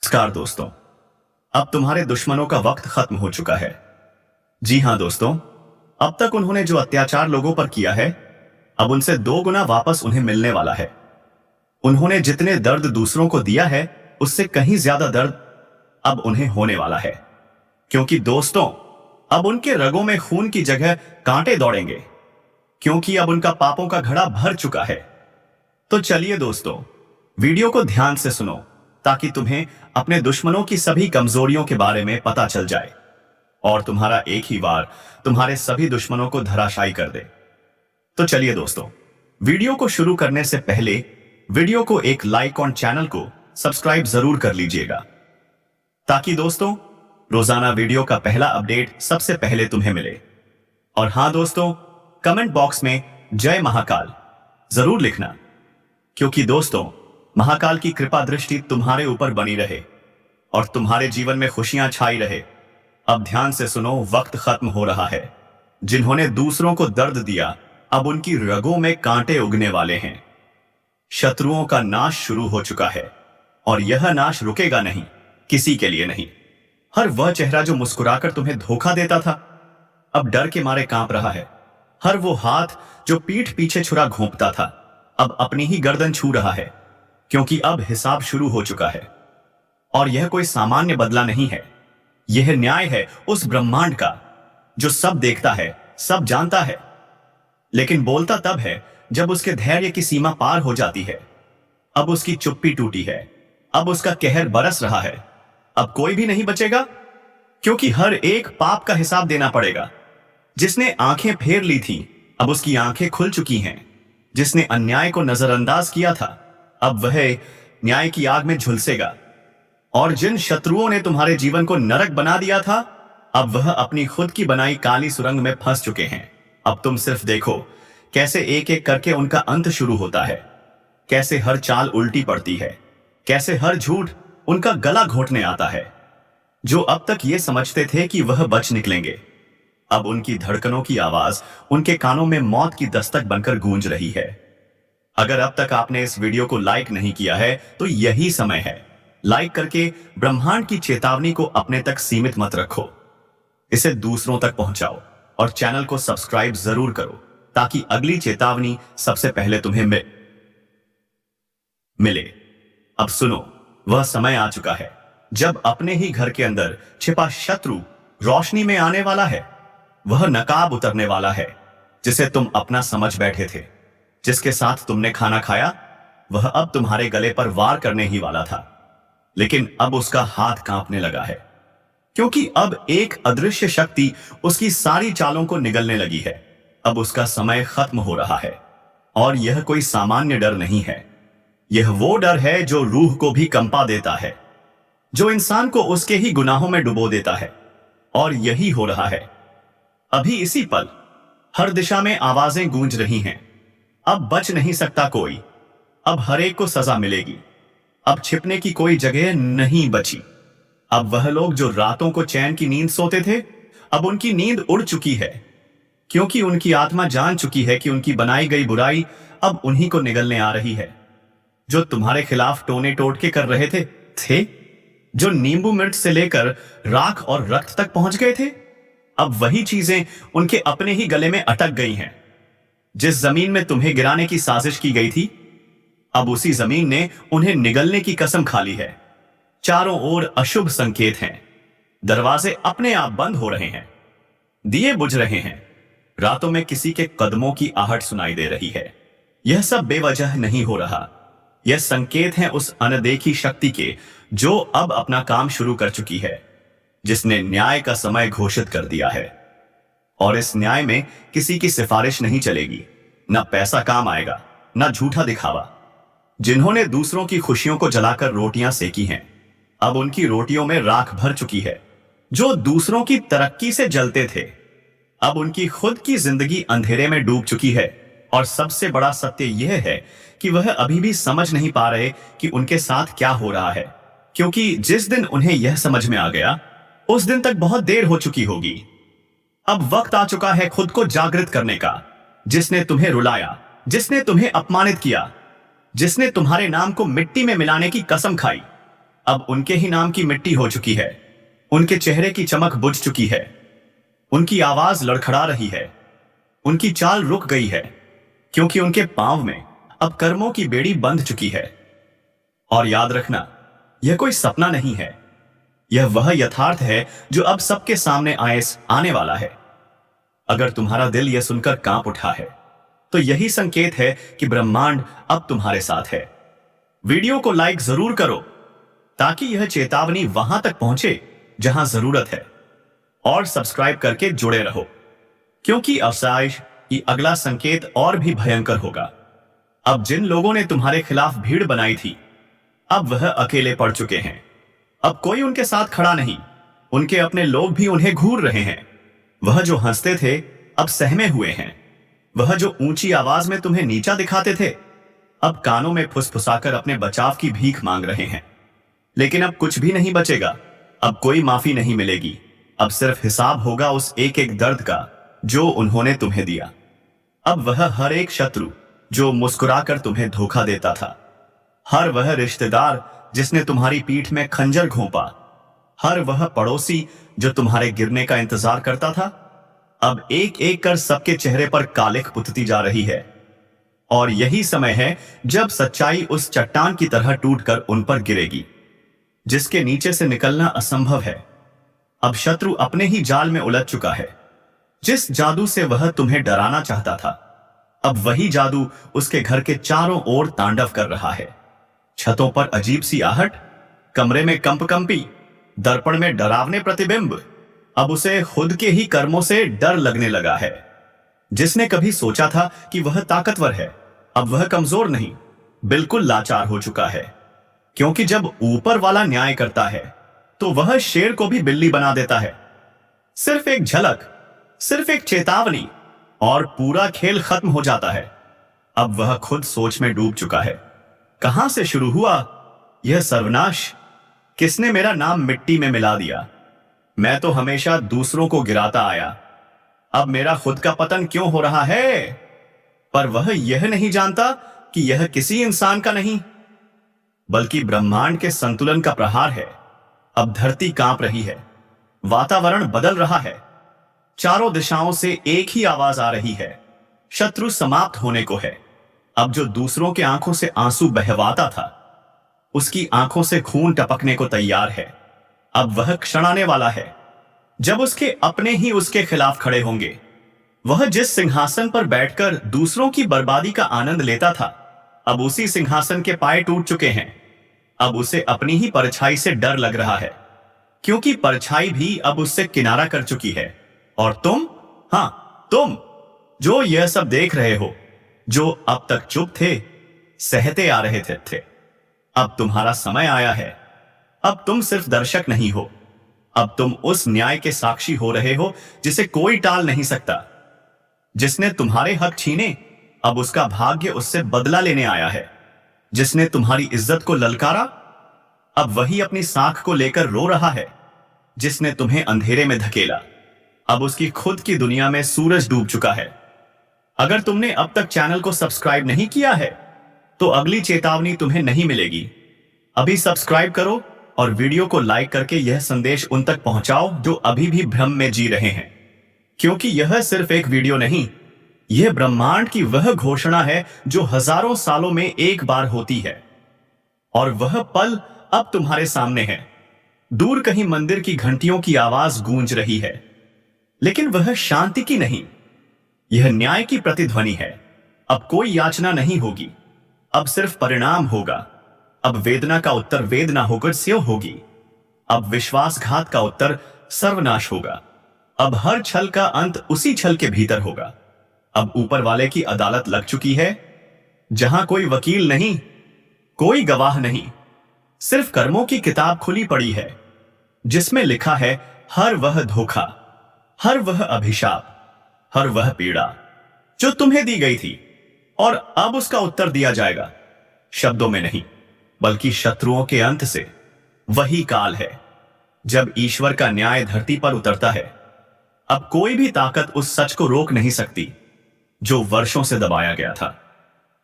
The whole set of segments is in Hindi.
नमस्कार दोस्तों। अब तुम्हारे दुश्मनों का वक्त खत्म हो चुका है। जी हां दोस्तों, अब तक उन्होंने जो अत्याचार लोगों पर किया है, अब उनसे 2 गुना वापस उन्हें मिलने वाला है। उन्होंने जितने दर्द दूसरों को दिया है, उससे कहीं ज्यादा दर्द अब उन्हें होने वाला है। क्योंकि दोस्तों, अब उनके रगों में खून की जगह कांटे दौड़ेंगे, क्योंकि अब उनका पापों का घड़ा भर चुका है। तो चलिए दोस्तों, वीडियो को ध्यान से सुनो ताकि तुम्हें अपने दुश्मनों की सभी कमजोरियों के बारे में पता चल जाए और तुम्हारा एक ही वार तुम्हारे सभी दुश्मनों को धराशायी कर दे। तो चलिए दोस्तों, वीडियो को शुरू करने से पहले वीडियो को एक लाइक और चैनल को सब्सक्राइब जरूर कर लीजिएगा, ताकि दोस्तों रोजाना वीडियो का पहला अपडेट सबसे पहले तुम्हें मिले। और हां दोस्तों, कमेंट बॉक्स में जय महाकाल जरूर लिखना, क्योंकि दोस्तों महाकाल की कृपा दृष्टि तुम्हारे ऊपर बनी रहे और तुम्हारे जीवन में खुशियां छाई रहे। अब ध्यान से सुनो, वक्त खत्म हो रहा है। जिन्होंने दूसरों को दर्द दिया, अब उनकी रगों में कांटे उगने वाले हैं। शत्रुओं का नाश शुरू हो चुका है और यह नाश रुकेगा नहीं, किसी के लिए नहीं। हर वह चेहरा जो मुस्कुराकर तुम्हें धोखा देता था, अब डर के मारे कांप रहा है। हर वो हाथ जो पीठ पीछे छुरा घोंपता था, अब अपनी ही गर्दन छू रहा है, क्योंकि अब हिसाब शुरू हो चुका है। और यह कोई सामान्य बदला नहीं है, यह न्याय है उस ब्रह्मांड का जो सब देखता है, सब जानता है, लेकिन बोलता तब है जब उसके धैर्य की सीमा पार हो जाती है। अब उसकी चुप्पी टूटी है, अब उसका कहर बरस रहा है। अब कोई भी नहीं बचेगा, क्योंकि हर एक पाप का हिसाब देना पड़ेगा। जिसने आंखें फेर ली थी, अब उसकी आंखें खुल चुकी हैं। जिसने अन्याय को नजरअंदाज किया था, अब वह न्याय की आग में झुलसेगा। और जिन शत्रुओं ने तुम्हारे जीवन को नरक बना दिया था, अब वह अपनी खुद की बनाई काली सुरंग में फंस चुके हैं। अब तुम सिर्फ देखो कैसे एक एक करके उनका अंत शुरू होता है, कैसे हर चाल उल्टी पड़ती है, कैसे हर झूठ उनका गला घोटने आता है। जो अब तक ये समझते थे कि वह बच निकलेंगे, अब उनकी धड़कनों की आवाज उनके कानों में मौत की दस्तक बनकर गूंज रही है। अगर अब तक आपने इस वीडियो को लाइक नहीं किया है, तो यही समय है। लाइक करके ब्रह्मांड की चेतावनी को अपने तक सीमित मत रखो, इसे दूसरों तक पहुंचाओ और चैनल को सब्सक्राइब जरूर करो, ताकि अगली चेतावनी सबसे पहले तुम्हें मिले। अब सुनो, वह समय आ चुका है जब अपने ही घर के अंदर छिपा शत्रु रोशनी में आने वाला है। वह नकाब उतरने वाला है जिसे तुम अपना समझ बैठे थे, जिसके साथ तुमने खाना खाया, वह अब तुम्हारे गले पर वार करने ही वाला था। लेकिन अब उसका हाथ कांपने लगा है, क्योंकि अब एक अदृश्य शक्ति उसकी सारी चालों को निगलने लगी है। अब उसका समय खत्म हो रहा है, और यह कोई सामान्य डर नहीं है। यह वो डर है जो रूह को भी कंपा देता है, जो इंसान को उसके ही गुनाहों में डुबो देता है। और यही हो रहा है अभी इसी पल। हर दिशा में आवाजें गूंज रही हैं। अब बच नहीं सकता कोई, अब हर एक को सजा मिलेगी। अब छिपने की कोई जगह नहीं बची। अब वह लोग जो रातों को चैन की नींद सोते थे, अब उनकी नींद उड़ चुकी है, क्योंकि उनकी आत्मा जान चुकी है कि उनकी बनाई गई बुराई अब उन्हीं को निगलने आ रही है। जो तुम्हारे खिलाफ टोने टोटके कर रहे थे, जो नींबू मिर्च से लेकर राख और रक्त तक पहुंच गए थे, अब वही चीजें उनके अपने ही गले में अटक गई हैं। जिस जमीन में तुम्हें गिराने की साजिश की गई थी, अब उसी जमीन ने उन्हें निगलने की कसम खा ली है। चारों ओर अशुभ संकेत हैं। दरवाजे अपने आप बंद हो रहे हैं, दिए बुझ रहे हैं, रातों में किसी के कदमों की आहट सुनाई दे रही है। यह सब बेवजह नहीं हो रहा। यह संकेत हैं उस अनदेखी शक्ति के, जो अब अपना काम शुरू कर चुकी है, जिसने न्याय का समय घोषित कर दिया है। और इस न्याय में किसी की सिफारिश नहीं चलेगी, न पैसा काम आएगा, न झूठा दिखावा। जिन्होंने दूसरों की खुशियों को जलाकर रोटियां सेकी हैं, अब उनकी रोटियों में राख भर चुकी है। जो दूसरों की तरक्की से जलते थे, अब उनकी खुद की जिंदगी अंधेरे में डूब चुकी है। और सबसे बड़ा सत्य यह है कि वह अभी भी समझ नहीं पा रहे कि उनके साथ क्या हो रहा है, क्योंकि जिस दिन उन्हें यह समझ में आ गया, उस दिन तक बहुत देर हो चुकी होगी। अब वक्त आ चुका है खुद को जागृत करने का। जिसने तुम्हें रुलाया, जिसने तुम्हें अपमानित किया, जिसने तुम्हारे नाम को मिट्टी में मिलाने की कसम खाई, अब उनके ही नाम की मिट्टी हो चुकी है। उनके चेहरे की चमक बुझ चुकी है। उनकी आवाज लड़खड़ा रही है। उनकी चाल रुक गई है, क्योंकि उनके पांव में अब कर्मों की बेड़ी बंध चुकी है। और याद रखना, यह कोई सपना नहीं है, यह वह यथार्थ है जो अब सबके सामने आने वाला है। अगर तुम्हारा दिल यह सुनकर कांप उठा है, तो यही संकेत है कि ब्रह्मांड अब तुम्हारे साथ है। वीडियो को लाइक जरूर करो, ताकि यह चेतावनी वहां तक पहुंचे जहां जरूरत है, और सब्सक्राइब करके जुड़े रहो, क्योंकि अवसाइश की अगला संकेत और भी भयंकर होगा। अब जिन लोगों ने तुम्हारे खिलाफ भीड़ बनाई थी, अब वह अकेले पड़ चुके हैं। अब कोई उनके साथ खड़ा नहीं। उनके अपने लोग भी उन्हें घूर रहे हैं। वह जो हंसते थे, अब सहमे हुए हैं। वह जो ऊंची आवाज में तुम्हें नीचा दिखाते थे, अब कानों में फुसफुसाकर अपने बचाव की भीख मांग रहे हैं। लेकिन अब कुछ भी नहीं बचेगा। अब कोई माफी नहीं मिलेगी। अब सिर्फ हिसाब होगा उस एक एक दर्द का जो उन्होंने तुम्हें दिया। अब वह हर एक शत्रु जो मुस्कुराकर तुम्हें धोखा देता था, हर वह रिश्तेदार जिसने तुम्हारी पीठ में खंजर घोंपा, हर वह पड़ोसी जो तुम्हारे गिरने का इंतजार करता था, अब एक एक कर सबके चेहरे पर कालिख पुतती जा रही है। और यही समय है जब सच्चाई उस चट्टान की तरह टूटकर उन पर गिरेगी, जिसके नीचे से निकलना असंभव है। अब शत्रु अपने ही जाल में उलझ चुका है। जिस जादू से वह तुम्हें डराना चाहता था, अब वही जादू उसके घर के चारों ओर तांडव कर रहा है। छतों पर अजीब सी आहट, कमरे में कंपकंपी, दर्पण में डरावने प्रतिबिंब। अब उसे खुद के ही कर्मों से डर लगने लगा है। जिसने कभी सोचा था कि वह ताकतवर है, अब वह कमजोर नहीं, बिल्कुल लाचार हो चुका है। क्योंकि जब ऊपर वाला न्याय करता है, तो वह शेर को भी बिल्ली बना देता है। सिर्फ एक झलक, सिर्फ एक चेतावनी, और पूरा खेल खत्म हो जाता है। अब वह खुद सोच में डूब चुका है। कहां से शुरू हुआ यह सर्वनाश? किसने मेरा नाम मिट्टी में मिला दिया? मैं तो हमेशा दूसरों को गिराता आया, अब मेरा खुद का पतन क्यों हो रहा है? पर वह यह नहीं जानता कि यह किसी इंसान का नहीं, बल्कि ब्रह्मांड के संतुलन का प्रहार है। अब धरती कांप रही है, वातावरण बदल रहा है, चारों दिशाओं से एक ही आवाज आ रही है, शत्रु समाप्त होने को है। अब जो दूसरों के आंखों से आंसू बहवाता था, उसकी आंखों से खून टपकने को तैयार है। अब वह क्षण आने वाला है जब उसके अपने ही उसके खिलाफ खड़े होंगे। वह जिस सिंहासन पर बैठकर दूसरों की बर्बादी का आनंद लेता था, अब उसी सिंहासन के पाए टूट चुके हैं। अब उसे अपनी ही परछाई से डर लग रहा है, क्योंकि परछाई भी अब उससे किनारा कर चुकी है। और तुम, हाँ तुम, जो यह सब देख रहे हो, जो अब तक चुप थे, सहते आ रहे थे, अब तुम्हारा समय आया है। अब तुम सिर्फ दर्शक नहीं हो, अब तुम उस न्याय के साक्षी हो रहे हो जिसे कोई टाल नहीं सकता। जिसने तुम्हारे हक छीने, अब उसका भाग्य उससे बदला लेने आया है। जिसने तुम्हारी इज्जत को ललकारा, अब वही अपनी साख को लेकर रो रहा है। जिसने तुम्हें अंधेरे में धकेला, अब उसकी खुद की दुनिया में सूरज डूब चुका है। अगर तुमने अब तक चैनल को सब्सक्राइब नहीं किया है, तो अगली चेतावनी तुम्हें नहीं मिलेगी। अभी सब्सक्राइब करो और वीडियो को लाइक करके यह संदेश उन तक पहुंचाओ जो अभी भी भ्रम में जी रहे हैं। क्योंकि यह सिर्फ एक वीडियो नहीं, यह ब्रह्मांड की वह घोषणा है जो हजारों सालों में एक बार होती है। और वह पल अब तुम्हारे सामने है। दूर कहीं मंदिर की घंटियों की आवाज गूंज रही है, लेकिन वह शांति की नहीं, यह न्याय की प्रतिध्वनि है। अब कोई याचना नहीं होगी, अब सिर्फ परिणाम होगा। अब वेदना का उत्तर वेदना होकर स्यो होगी। अब विश्वासघात का उत्तर सर्वनाश होगा। अब हर छल का अंत उसी छल के भीतर होगा। अब ऊपर वाले की अदालत लग चुकी है, जहां कोई वकील नहीं, कोई गवाह नहीं, सिर्फ कर्मों की किताब खुली पड़ी है, जिसमें लिखा है हर वह धोखा, हर वह अभिशाप, हर वह पीड़ा जो तुम्हें दी गई थी। और अब उसका उत्तर दिया जाएगा, शब्दों में नहीं, बल्कि शत्रुओं के अंत से। वही काल है जब ईश्वर का न्याय धरती पर उतरता है। अब कोई भी ताकत उस सच को रोक नहीं सकती जो वर्षों से दबाया गया था।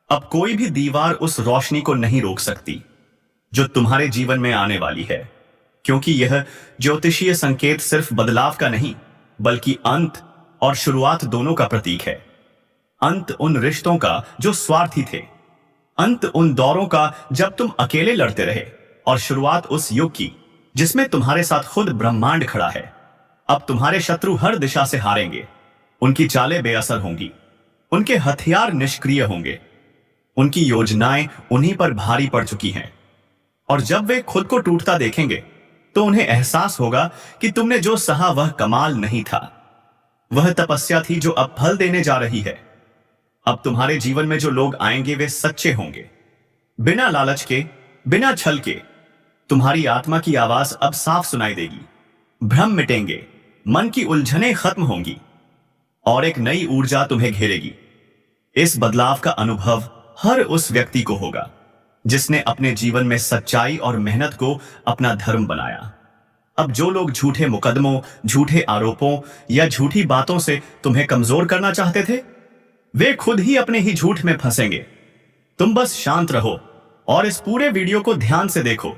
अब कोई भी दीवार उस रोशनी को नहीं रोक सकती जो तुम्हारे जीवन में आने वाली है, क्योंकि यह ज्योतिषीय संकेत सिर्फ बदलाव का नहीं बल्कि अंत और शुरुआत दोनों का प्रतीक है। अंत उन रिश्तों का जो स्वार्थी थे, अंत उन दौरों का जब तुम अकेले लड़ते रहे, और शुरुआत उस युग की जिसमें तुम्हारे साथ खुद ब्रह्मांड खड़ा है। अब तुम्हारे शत्रु हर दिशा से हारेंगे, उनकी चालें बेअसर होंगी, उनके हथियार निष्क्रिय होंगे, उनकी योजनाएं उन्हीं पर भारी पड़ चुकी हैं। और जब वे खुद को टूटता देखेंगे तो उन्हें एहसास होगा कि तुमने जो सहा वह कमाल नहीं था, वह तपस्या थी जो अब फल देने जा रही है। अब तुम्हारे जीवन में जो लोग आएंगे वे सच्चे होंगे, बिना लालच के, बिना छल के। तुम्हारी आत्मा की आवाज अब साफ सुनाई देगी, भ्रम मिटेंगे, मन की उलझनें खत्म होंगी और एक नई ऊर्जा तुम्हें घेरेगी। इस बदलाव का अनुभव हर उस व्यक्ति को होगा जिसने अपने जीवन में सच्चाई और मेहनत को अपना धर्म बनाया। अब जो लोग झूठे मुकदमों, झूठे आरोपों या झूठी बातों से तुम्हें कमजोर करना चाहते थे, वे खुद ही अपने ही झूठ में फंसेंगे। तुम बस शांत रहो और इस पूरे वीडियो को ध्यान से देखो,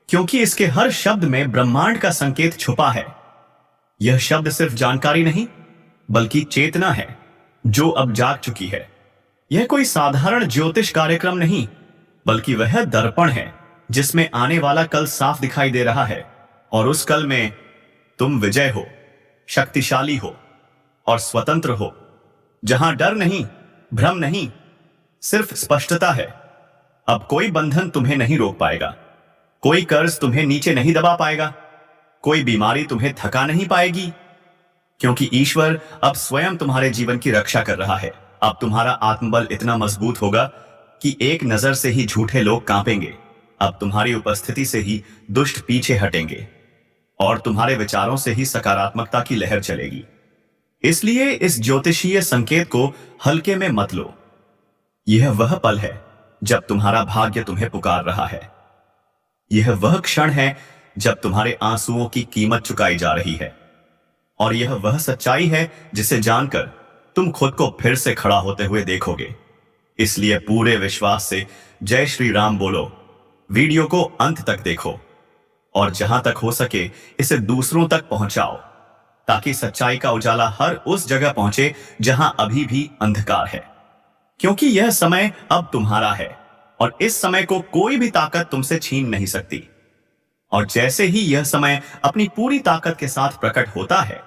क्योंकि इसके हर शब्द में ब्रह्मांड का संकेत छुपा है। यह शब्द सिर्फ जानकारी नहीं बल्कि चेतना है जो अब जाग चुकी है। यह कोई साधारण ज्योतिष कार्यक्रम नहीं बल्कि वह दर्पण है जिसमें आने वाला कल साफ दिखाई दे रहा है, और उस कल में तुम विजय हो, शक्तिशाली हो और स्वतंत्र हो, जहां डर नहीं, भ्रम नहीं, सिर्फ स्पष्टता है। अब कोई बंधन तुम्हें नहीं रोक पाएगा, कोई कर्ज तुम्हें नीचे नहीं दबा पाएगा, कोई बीमारी तुम्हें थका नहीं पाएगी, क्योंकि ईश्वर अब स्वयं तुम्हारे जीवन की रक्षा कर रहा है। अब तुम्हारा आत्मबल इतना मजबूत होगा कि एक नजर से ही झूठे लोग कांपेंगे। अब तुम्हारी उपस्थिति से ही दुष्ट पीछे हटेंगे और तुम्हारे विचारों से ही सकारात्मकता की लहर चलेगी। इसलिए इस ज्योतिषीय संकेत को हल्के में मत लो। यह वह पल है जब तुम्हारा भाग्य तुम्हें पुकार रहा है। यह वह क्षण है जब तुम्हारे आंसुओं की कीमत चुकाई जा रही है, और यह वह सच्चाई है जिसे जानकर तुम खुद को फिर से खड़ा होते हुए देखोगे। इसलिए पूरे विश्वास से जय श्री राम बोलो, वीडियो को अंत तक देखो और जहां तक हो सके इसे दूसरों तक पहुंचाओ, ताकि सच्चाई का उजाला हर उस जगह पहुंचे जहां अभी भी अंधकार है। क्योंकि यह समय अब तुम्हारा है और इस समय को कोई भी ताकत तुमसे छीन नहीं सकती। और जैसे ही यह समय अपनी पूरी ताकत के साथ प्रकट होता है,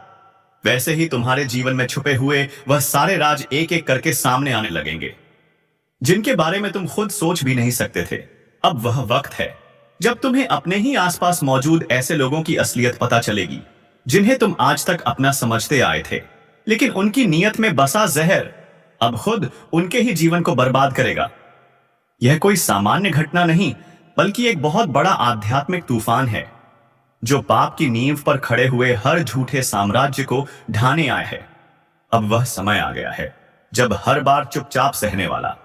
वैसे ही तुम्हारे जीवन में छुपे हुए वह सारे राज एक एक करके सामने आने लगेंगे, जिनके बारे में तुम खुद सोच भी नहीं सकते थे। अब वह वक्त है जब तुम्हें अपने ही आसपास मौजूद ऐसे लोगों की असलियत पता चलेगी जिन्हें तुम आज तक अपना समझते आए थे, लेकिन उनकी नीयत में बसा जहर अब खुद उनके ही जीवन को बर्बाद करेगा। यह कोई सामान्य घटना नहीं बल्कि एक बहुत बड़ा आध्यात्मिक तूफान है जो पाप की नींव पर खड़े हुए हर झूठे साम्राज्य को ढाने आया है। अब वह समय आ गया है जब हर बार चुपचाप सहने वाला,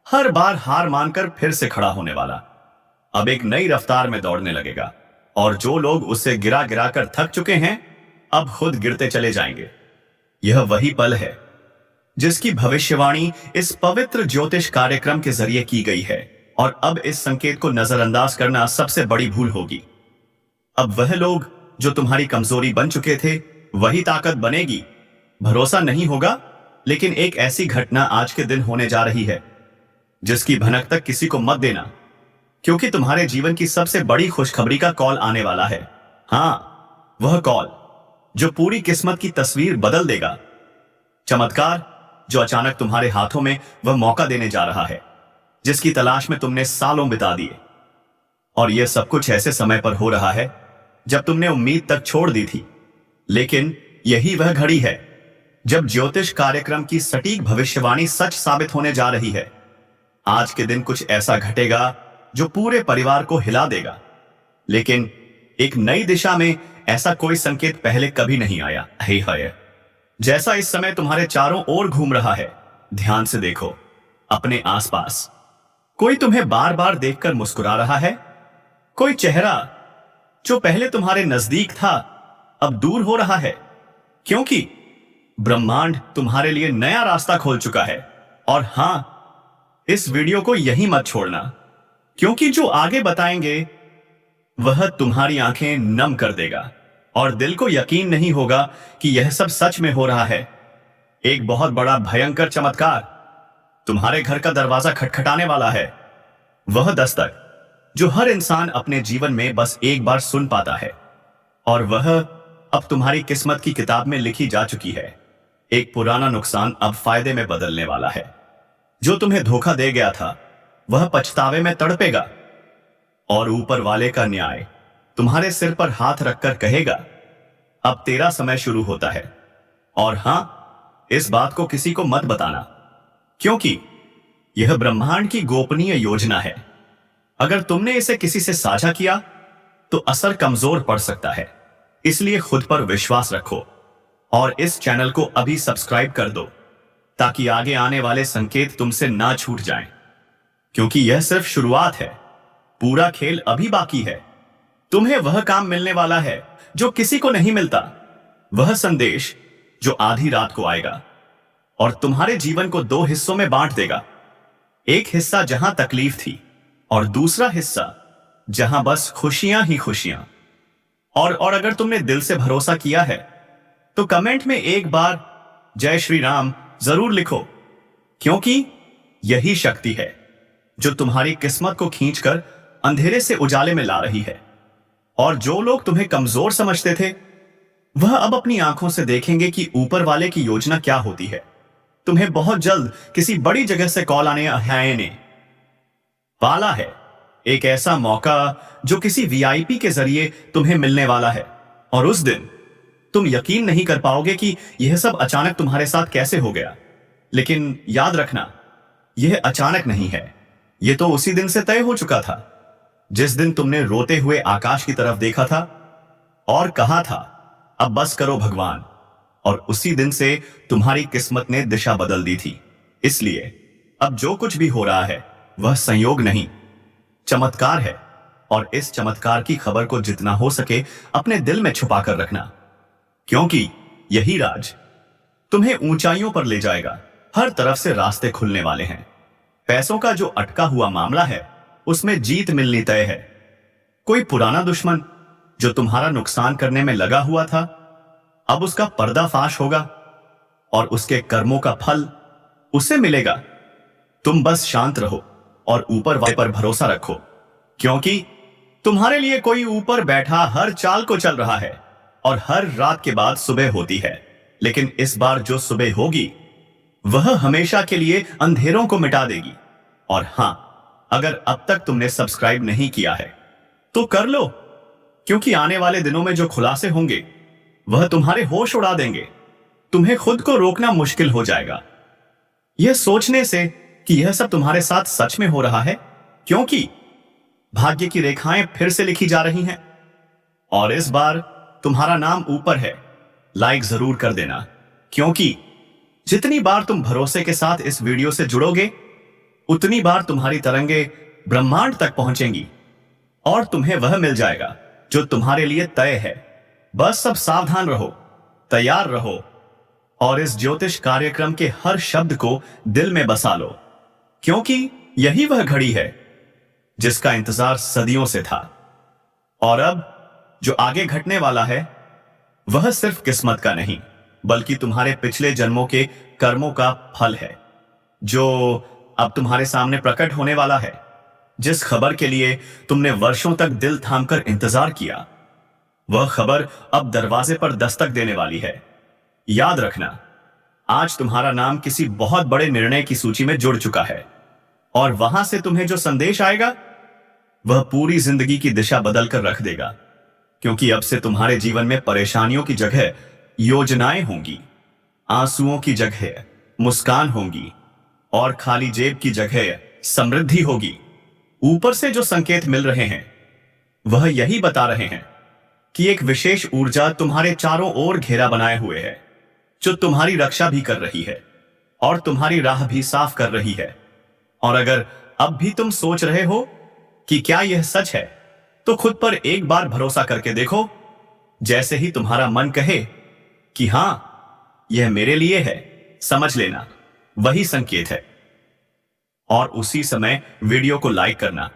हर बार हार मानकर फिर से खड़ा होने वाला, अब एक नई रफ्तार में दौड़ने लगेगा, और जो लोग उसे गिरा गिरा कर थक चुके हैं अब खुद गिरते चले जाएंगे। यह वही पल है जिसकी भविष्यवाणी इस पवित्र ज्योतिष कार्यक्रम के जरिए की गई है, और अब इस संकेत को नजरअंदाज करना सबसे बड़ी भूल होगी। अब वह लोग जो तुम्हारी कमजोरी बन चुके थे वही ताकत बनेगी। भरोसा नहीं होगा, लेकिन एक ऐसी घटना आज के दिन होने जा रही है जिसकी भनक तक किसी को मत देना, क्योंकि तुम्हारे जीवन की सबसे बड़ी खुशखबरी का कॉल आने वाला है। हाँ, वह कॉल जो पूरी किस्मत की तस्वीर बदल देगा। चमत्कार जो अचानक तुम्हारे हाथों में वह मौका देने जा रहा है जिसकी तलाश में तुमने सालों बिता दिए। और यह सब कुछ ऐसे समय पर हो रहा है जब तुमने उम्मीद तक छोड़ दी थी, लेकिन यही वह घड़ी है जब ज्योतिष कार्यक्रम की सटीक भविष्यवाणी सच साबित होने जा रही है। आज के दिन कुछ ऐसा घटेगा जो पूरे परिवार को हिला देगा, लेकिन एक नई दिशा में ऐसा कोई संकेत पहले कभी नहीं आया है। जैसा इस समय तुम्हारे चारों ओर घूम रहा है, ध्यान से देखो अपने आसपास। कोई तुम्हें बार बार देखकर मुस्कुरा रहा है, कोई चेहरा जो पहले तुम्हारे नजदीक था अब दूर हो रहा है, क्योंकि ब्रह्मांड तुम्हारे लिए नया रास्ता खोल चुका है। और हां, इस वीडियो को यही मत छोड़ना, क्योंकि जो आगे बताएंगे वह तुम्हारी आंखें नम कर देगा और दिल को यकीन नहीं होगा कि यह सब सच में हो रहा है। एक बहुत बड़ा भयंकर चमत्कार तुम्हारे घर का दरवाजा खटखटाने वाला है। वह दस्तक जो हर इंसान अपने जीवन में बस एक बार सुन पाता है, और वह अब तुम्हारी किस्मत की किताब में लिखी जा चुकी है। एक पुराना नुकसान अब फायदे में बदलने वाला है। जो तुम्हें धोखा दे गया था वह पछतावे में तड़पेगा, और ऊपर वाले का न्याय तुम्हारे सिर पर हाथ रखकर कहेगा, अब तेरा समय शुरू होता है। और हां, इस बात को किसी को मत बताना, क्योंकि यह ब्रह्मांड की गोपनीय योजना है। अगर तुमने इसे किसी से साझा किया तो असर कमजोर पड़ सकता है, इसलिए खुद पर विश्वास रखो और इस चैनल को अभी सब्सक्राइब कर दो ताकि आगे आने वाले संकेत तुमसे ना छूट जाएं, क्योंकि यह सिर्फ शुरुआत है। पूरा खेल अभी बाकी है। तुम्हें वह काम मिलने वाला है जो किसी को नहीं मिलता, वह संदेश जो आधी रात को आएगा और तुम्हारे जीवन को दो हिस्सों में बांट देगा। एक हिस्सा जहां तकलीफ थी और दूसरा हिस्सा जहां बस खुशियां ही खुशियां। और अगर तुमने दिल से भरोसा किया है तो कमेंट में एक बार जय श्री राम जरूर लिखो, क्योंकि यही शक्ति है जो तुम्हारी किस्मत को खींचकर अंधेरे से उजाले में ला रही है। और जो लोग तुम्हें कमजोर समझते थे वह अब अपनी आंखों से देखेंगे कि ऊपर वाले की योजना क्या होती है। तुम्हें बहुत जल्द किसी बड़ी जगह से कॉल आने वाला है। एक ऐसा मौका जो किसी वीआईपी के जरिए तुम्हें मिलने वाला है, और उस दिन तुम यकीन नहीं कर पाओगे कि यह सब अचानक तुम्हारे साथ कैसे हो गया। लेकिन याद रखना, यह अचानक नहीं है, यह तो उसी दिन से तय हो चुका था जिस दिन तुमने रोते हुए आकाश की तरफ देखा था और कहा था, अब बस करो भगवान। और उसी दिन से तुम्हारी किस्मत ने दिशा बदल दी थी। इसलिए अब जो कुछ भी हो रहा है वह संयोग नहीं, चमत्कार है। और इस चमत्कार की खबर को जितना हो सके अपने दिल में छुपा कर रखना, क्योंकि यही राज तुम्हें ऊंचाइयों पर ले जाएगा। हर तरफ से रास्ते खुलने वाले हैं। पैसों का जो अटका हुआ मामला है उसमें जीत मिलनी तय है। कोई पुराना दुश्मन जो तुम्हारा नुकसान करने में लगा हुआ था, अब उसका पर्दाफाश होगा और उसके कर्मों का फल उसे मिलेगा। तुम बस शांत रहो और ऊपर वाले पर भरोसा रखो, क्योंकि तुम्हारे लिए कोई ऊपर बैठा हर चाल को चल रहा है। और हर रात के बाद सुबह होती है, लेकिन इस बार जो सुबह होगी वह हमेशा के लिए अंधेरों को मिटा देगी। और हां, अगर अब तक तुमने सब्सक्राइब नहीं किया है तो कर लो, क्योंकि आने वाले दिनों में जो खुलासे होंगे वह तुम्हारे होश उड़ा देंगे। तुम्हें खुद को रोकना मुश्किल हो जाएगा यह सोचने से कि यह सब तुम्हारे साथ सच में हो रहा है, क्योंकि भाग्य की रेखाएं फिर से लिखी जा रही हैं और इस बार तुम्हारा नाम ऊपर है। लाइक जरूर कर देना, क्योंकि जितनी बार तुम भरोसे के साथ इस वीडियो से जुड़ोगे उतनी बार तुम्हारी तरंगे ब्रह्मांड तक पहुंचेंगी और तुम्हें वह मिल जाएगा जो तुम्हारे लिए तय है। बस सब सावधान रहो, तैयार रहो और इस ज्योतिष कार्यक्रम के हर शब्द को दिल में बसा लो, क्योंकि यही वह घड़ी है जिसका इंतजार सदियों से था। और अब जो आगे घटने वाला है वह सिर्फ किस्मत का नहीं बल्कि तुम्हारे पिछले जन्मों के कर्मों का फल है, जो अब तुम्हारे सामने प्रकट होने वाला है। जिस खबर के लिए तुमने वर्षों तक दिल थामकर इंतजार किया, वह खबर अब दरवाजे पर दस्तक देने वाली है। याद रखना, आज तुम्हारा नाम किसी बहुत बड़े निर्णय की सूची में जुड़ चुका है, और वहां से तुम्हें जो संदेश आएगा वह पूरी जिंदगी की दिशा बदल कर रख देगा, क्योंकि अब से तुम्हारे जीवन में परेशानियों की जगह योजनाएं होंगी, आंसुओं की जगह मुस्कान होंगी और खाली जेब की जगह समृद्धि होगी। ऊपर से जो संकेत मिल रहे हैं वह यही बता रहे हैं कि एक विशेष ऊर्जा तुम्हारे चारों ओर घेरा बनाए हुए है, जो तुम्हारी रक्षा भी कर रही है और तुम्हारी राह भी साफ कर रही है। और अगर अब भी तुम सोच रहे हो कि क्या यह सच है, तो खुद पर एक बार भरोसा करके देखो। जैसे ही तुम्हारा मन कहे कि हां, यह मेरे लिए है, समझ लेना वही संकेत है। और उसी समय वीडियो को लाइक करना,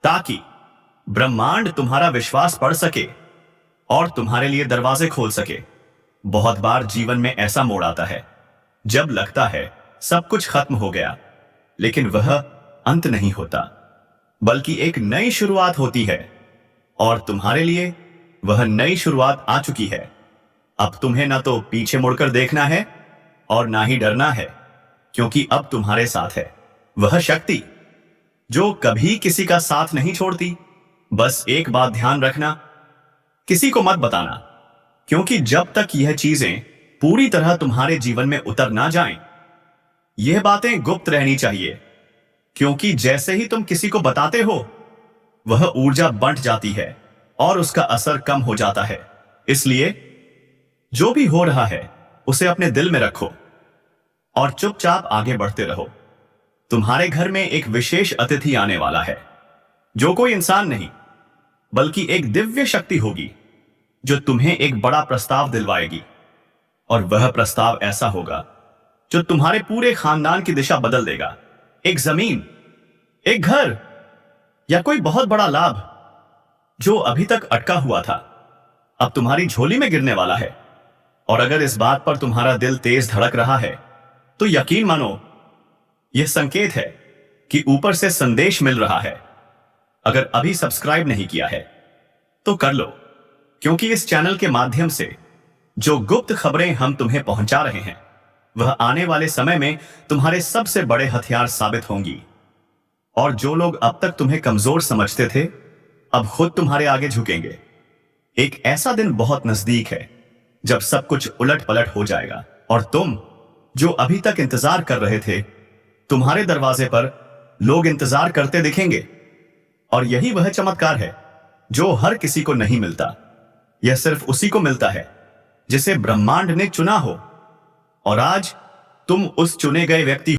ताकि ब्रह्मांड तुम्हारा विश्वास पढ़ सके और तुम्हारे लिए दरवाजे खोल सके। बहुत बार जीवन में ऐसा मोड़ आता है जब लगता है सब कुछ खत्म हो गया, लेकिन वह अंत नहीं होता, बल्कि एक नई शुरुआत होती है। और तुम्हारे लिए वह नई शुरुआत आ चुकी है। अब तुम्हें ना तो पीछे मुड़कर देखना है और ना ही डरना है, क्योंकि अब तुम्हारे साथ है वह शक्ति जो कभी किसी का साथ नहीं छोड़ती। बस एक बात ध्यान रखना, किसी को मत बताना, क्योंकि जब तक यह चीजें पूरी तरह तुम्हारे जीवन में उतर ना जाएं, यह बातें गुप्त रहनी चाहिए। क्योंकि जैसे ही तुम किसी को बताते हो, वह ऊर्जा बंट जाती है और उसका असर कम हो जाता है। इसलिए जो भी हो रहा है उसे अपने दिल में रखो और चुपचाप आगे बढ़ते रहो। तुम्हारे घर में एक विशेष अतिथि आने वाला है, जो कोई इंसान नहीं बल्कि एक दिव्य शक्ति होगी जो तुम्हें एक बड़ा प्रस्ताव दिलवाएगी। और वह प्रस्ताव ऐसा होगा जो तुम्हारे पूरे खानदान की दिशा बदल देगा। एक जमीन, एक घर या कोई बहुत बड़ा लाभ जो अभी तक अटका हुआ था, अब तुम्हारी झोली में गिरने वाला है। और अगर इस बात पर तुम्हारा दिल तेज धड़क रहा है, तो यकीन मानो यह संकेत है कि ऊपर से संदेश मिल रहा है। अगर अभी सब्सक्राइब नहीं किया है तो कर लो, क्योंकि इस चैनल के माध्यम से जो गुप्त खबरें हम तुम्हें पहुंचा रहे हैं, वह आने वाले समय में तुम्हारे सबसे बड़े हथियार साबित होंगी। और जो लोग अब तक तुम्हें कमजोर समझते थे, अब खुद तुम्हारे आगे झुकेंगे। एक ऐसा दिन बहुत नजदीक है जब सब कुछ उलट पलट हो जाएगा और तुम जो अभी तक इंतजार कर रहे थे, तुम्हारे दरवाजे पर लोग इंतजार करते दिखेंगे। और यही वह चमत्कार है जो हर किसी को नहीं मिलता। यह सिर्फ उसी को मिलता है जिसे ब्रह्मांड ने चुना हो। और आज तुम उस चुने गए व्यक्ति